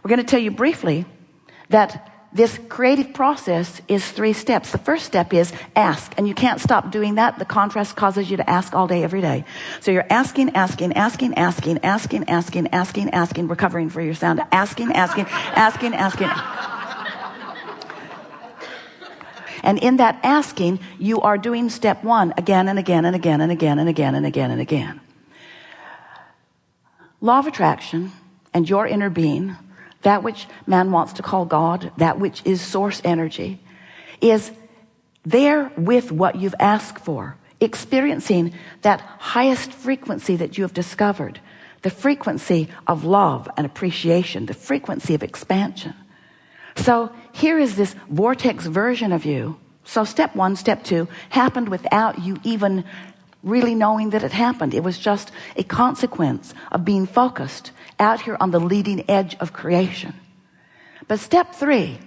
We're going to tell you briefly that this creative process is 3 steps. The first step is ask, and you can't stop doing that. The contrast causes you to ask all day, every day. So you're asking, recovering for your sound, asking. And in that asking, you are doing step 1 again and again and again and again and again and again and again. Law of attraction and your inner being, that which man wants to call God, that which is source energy, is there with what you've asked for, experiencing that highest frequency that you have discovered, the frequency of love and appreciation, the frequency of expansion. So here is this vortex version of you. So step 1, step 2 happened without you even really knowing that it happened. It was just a consequence of being focused out here on the leading edge of creation. But step 3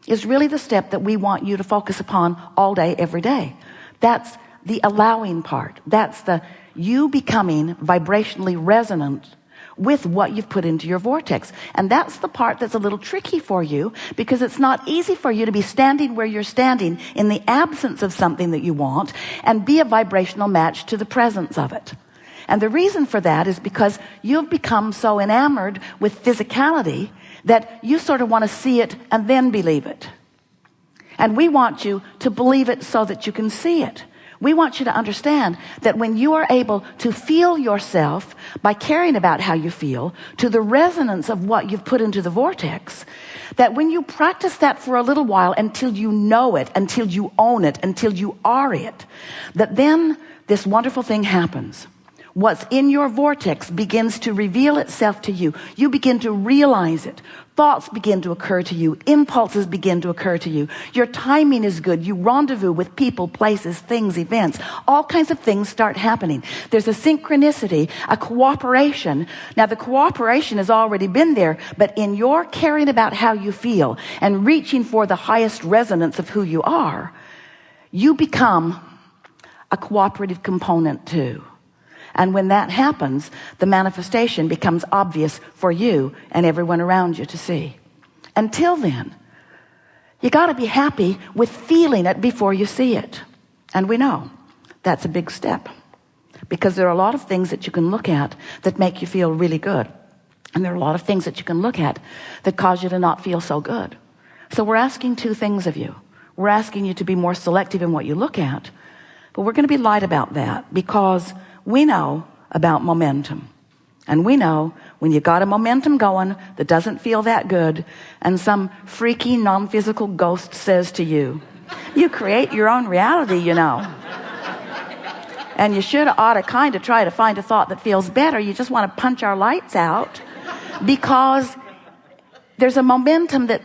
is really the step that we want you to focus upon all day, every day. That's the allowing part. That's the you becoming vibrationally resonant with what you've put into your vortex. And that's the part that's a little tricky for you, because it's not easy for you to be standing where you're standing in the absence of something that you want and be a vibrational match to the presence of it. And the reason for that is because you've become so enamored with physicality that you sort of want to see it and then believe it. And we want you to believe it so that you can see it. We want you to understand that when you are able to feel yourself by caring about how you feel to the resonance of what you've put into the vortex, that when you practice that for a little while until you know it, until you own it, until you are it, that then this wonderful thing happens. What's in your vortex begins to reveal itself to you. You begin to realize it. Thoughts begin to occur to you. Impulses begin to occur to you. Your timing is good. You rendezvous with people, places, things, events. All kinds of things start happening. There's a synchronicity, a cooperation. Now, the cooperation has already been there, but in your caring about how you feel and reaching for the highest resonance of who you are, you become a cooperative component too. And when that happens, the manifestation becomes obvious for you and everyone around you to see. Until then, you got to be happy with feeling it before you see it. And we know that's a big step, because there are a lot of things that you can look at that make you feel really good. And there are a lot of things that you can look at that cause you to not feel so good. So we're asking 2 things of you. We're asking you to be more selective in what you look at, but we're going to be light about that, because we know about momentum. And we know when you got a momentum going that doesn't feel that good, and some freaky non-physical ghost says to you, you create your own reality, you know. And you ought to kind of try to find a thought that feels better. You just want to punch our lights out, because there's a momentum that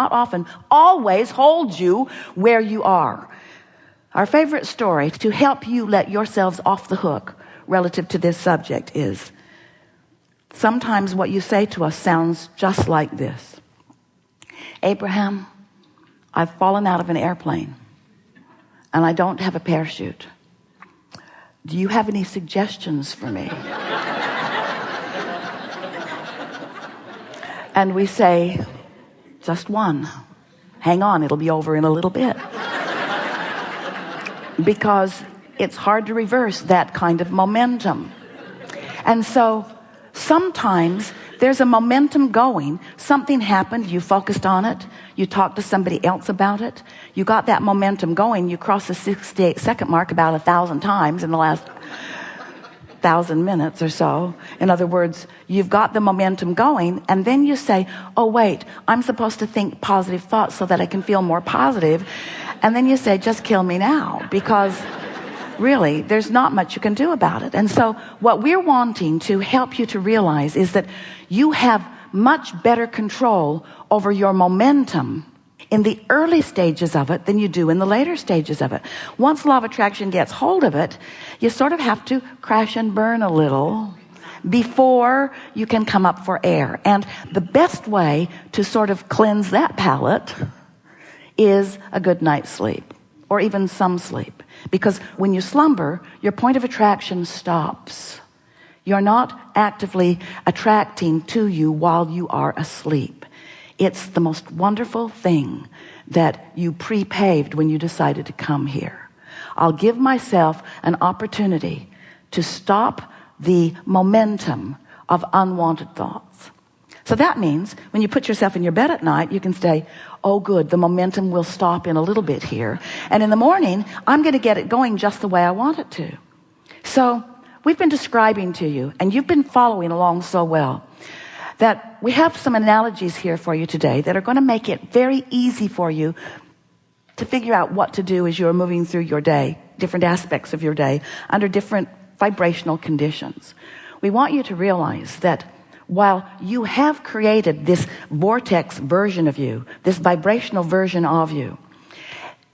often, always holds you where you are. Our favorite story to help you let yourselves off the hook relative to this subject is, sometimes what you say to us sounds just like this. Abraham, I've fallen out of an airplane and I don't have a parachute. Do you have any suggestions for me? And we say, just one. Hang on, it'll be over in a little bit. Because it's hard to reverse that kind of momentum. And so sometimes there's a momentum going. Something happened, you focused on it, you talked to somebody else about it, you got that momentum going, you crossed the 68-second mark about 1,000 times in the last 1,000 minutes or so. In other words, you've got the momentum going, and then you say, oh wait, I'm supposed to think positive thoughts so that I can feel more positive. And then you say, just kill me now, because really there's not much you can do about it. And so what we're wanting to help you to realize is that you have much better control over your momentum in the early stages of it than you do in the later stages of it. Once law of attraction gets hold of it, you sort of have to crash and burn a little before you can come up for air. And the best way to sort of cleanse that palate is a good night's sleep, or even some sleep. Because when you slumber, your point of attraction stops. You're not actively attracting to you while you are asleep. It's the most wonderful thing that you pre-paved when you decided to come here. I'll give myself an opportunity to stop the momentum of unwanted thoughts. So that means when you put yourself in your bed at night, you can say, oh good, the momentum will stop in a little bit here. And in the morning, I'm going to get it going just the way I want it to. So we've been describing to you, and you've been following along so well, that we have some analogies here for you today that are going to make it very easy for you to figure out what to do as you're moving through your day, different aspects of your day, under different vibrational conditions. We want you to realize that while you have created this vortex version of you, this vibrational version of you,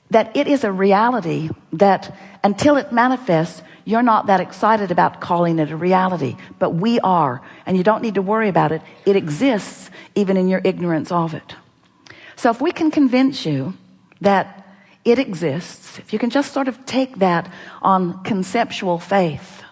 that it is a reality that until it manifests, you're not that excited about calling it a reality, but we are, and you don't need to worry about it. It exists even in your ignorance of it. So if we can convince you that it exists, if you can just sort of take that on conceptual faith,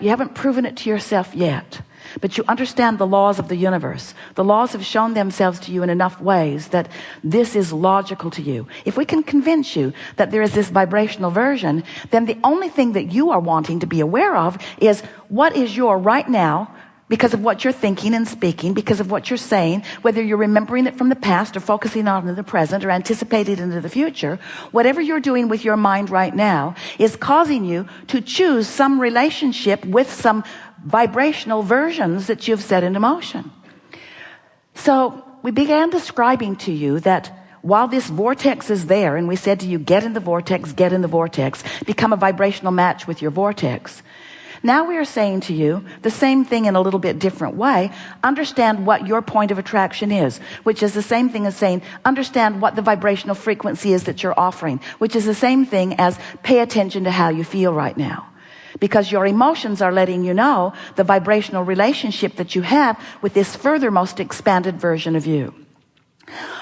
you haven't proven it to yourself yet, but you understand the laws of the universe. The laws have shown themselves to you in enough ways that this is logical to you. If we can convince you that there is this vibrational version, then the only thing that you are wanting to be aware of is what is your right now, because of what you're thinking and speaking, because of what you're saying, whether you're remembering it from the past or focusing on it in the present or anticipating it into the future, whatever you're doing with your mind right now is causing you to choose some relationship with some vibrational versions that you've set into motion. So we began describing to you that while this vortex is there, and we said to you, get in the vortex, become a vibrational match with your vortex. Now we are saying to you the same thing in a little bit different way. Understand what your point of attraction is, which is the same thing as saying, understand what the vibrational frequency is that you're offering, which is the same thing as pay attention to how you feel right now. Because your emotions are letting you know the vibrational relationship that you have with this furthermost expanded version of you.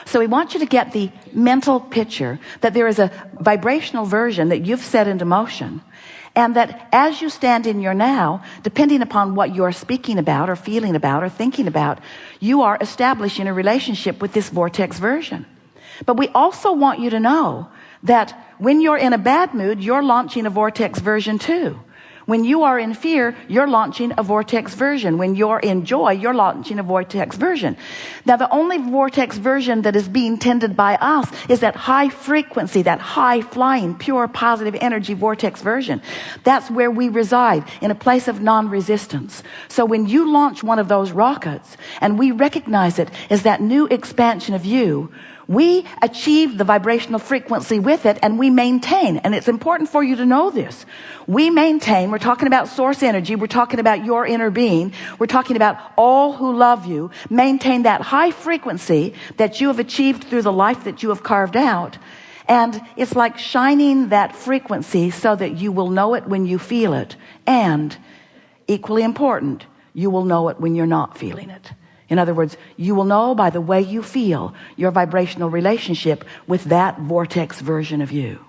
So we want you to get the mental picture that there is a vibrational version that you've set into motion, and that as you stand in your now, depending upon what you're speaking about or feeling about or thinking about, you are establishing a relationship with this vortex version. But we also want you to know that when you're in a bad mood, you're launching a vortex version too. When you are in fear, you're launching a vortex version. When you're in joy, you're launching a vortex version. Now, the only vortex version that is being tended by us is that high frequency, that high flying, pure positive energy vortex version. That's where we reside, in a place of non-resistance. So when you launch one of those rockets and we recognize it as that new expansion of you, we achieve the vibrational frequency with it, and we maintain. And it's important for you to know this. We maintain, we're talking about source energy, we're talking about your inner being, we're talking about all who love you, maintain that high frequency that you have achieved through the life that you have carved out. And it's like shining that frequency so that you will know it when you feel it. And equally important, you will know it when you're not feeling it. In other words, you will know by the way you feel your vibrational relationship with that vortex version of you.